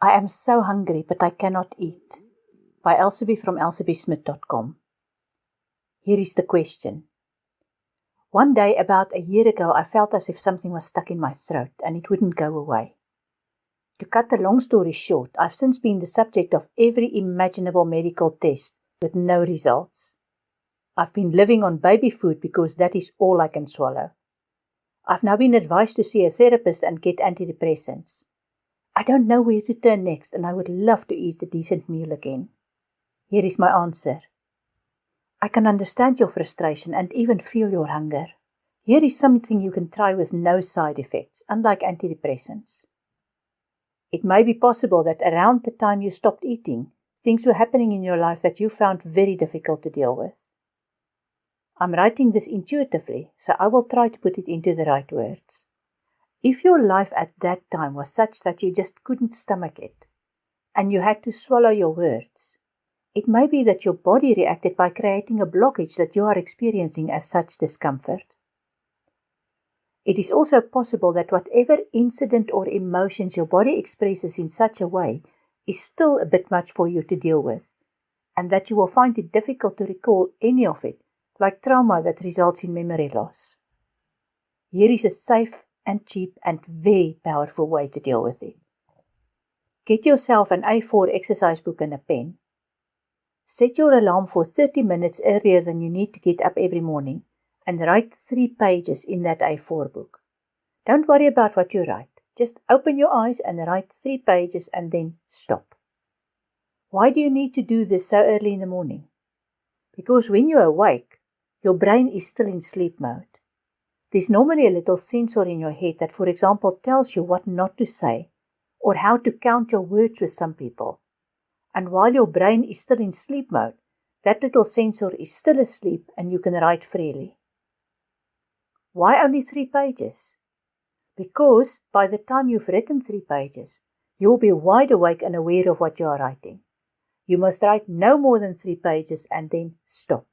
I am so hungry, but I cannot eat. By Elsabie from elsabiesmith.com. Here is the question. One day, about a year ago, I felt as if something was stuck in my throat and it wouldn't go away. To cut a long story short, I've since been the subject of every imaginable medical test with no results. I've been living on baby food because that is all I can swallow. I've now been advised to see a therapist and get antidepressants. I don't know where to turn next, and I would love to eat a decent meal again. Here is my answer. I can understand your frustration and even feel your hunger. Here is something you can try with no side effects, unlike antidepressants. It may be possible that around the time you stopped eating, things were happening in your life that you found very difficult to deal with. I'm writing this intuitively, so I will try to put it into the right words. If your life at that time was such that you just couldn't stomach it, and you had to swallow your words, it may be that your body reacted by creating a blockage that you are experiencing as such discomfort. It is also possible that whatever incident or emotions your body expresses in such a way is still a bit much for you to deal with, and that you will find it difficult to recall any of it, like trauma that results in memory loss. Here is a safe and cheap and very powerful way to deal with it. Get yourself an A4 exercise book and a pen. Set your alarm for 30 minutes earlier than you need to get up every morning and write 3 pages in that A4 book. Don't worry about what you write. Just open your eyes and write 3 pages and then stop. Why do you need to do this so early in the morning? Because when you're awake, your brain is still in sleep mode. There's normally a little sensor in your head that, for example, tells you what not to say or how to count your words with some people. And while your brain is still in sleep mode, that little sensor is still asleep and you can write freely. Why only 3 pages? Because by the time you've written 3 pages, you'll be wide awake and aware of what you are writing. You must write no more than 3 pages and then stop.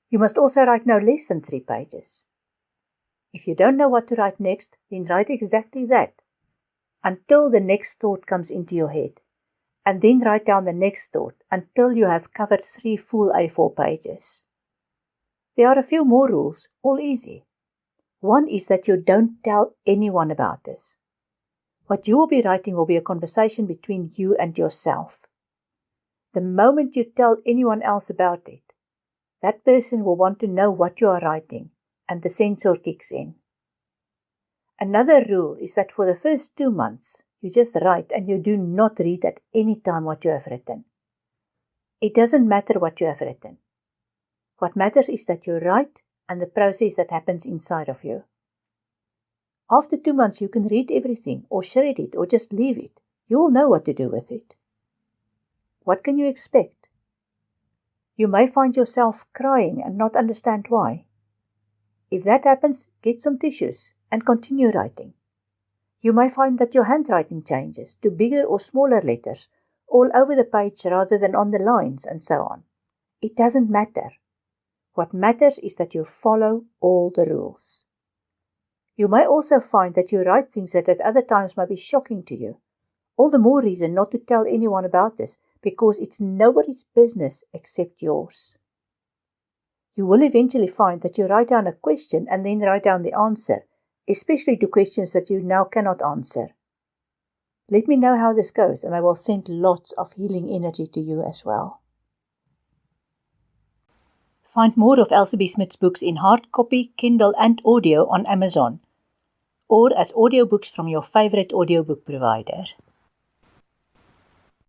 You must also write no less than 3 pages. If you don't know what to write next, then write exactly that until the next thought comes into your head, and then write down the next thought until you have covered 3 full A4 pages. There are a few more rules, all easy. One is that you don't tell anyone about this. What you will be writing will be a conversation between you and yourself. The moment you tell anyone else about it, that person will want to know what you are writing, and the censor kicks in. Another rule is that for the first 2 months, you just write and you do not read at any time what you have written. It doesn't matter what you have written. What matters is that you write and the process that happens inside of you. After 2 months, you can read everything or shred it or just leave it. You will know what to do with it. What can you expect? You may find yourself crying and not understand why. If that happens, get some tissues and continue writing. You may find that your handwriting changes to bigger or smaller letters all over the page rather than on the lines and so on. It doesn't matter. What matters is that you follow all the rules. You may also find that you write things that at other times might be shocking to you. All the more reason not to tell anyone about this, because it's nobody's business except yours. You will eventually find that you write down a question and then write down the answer, especially to questions that you now cannot answer. Let me know how this goes, and I will send lots of healing energy to you as well. Find more of Elsabie Smith's books in hard copy, Kindle and audio on Amazon, or as audiobooks from your favorite audiobook provider.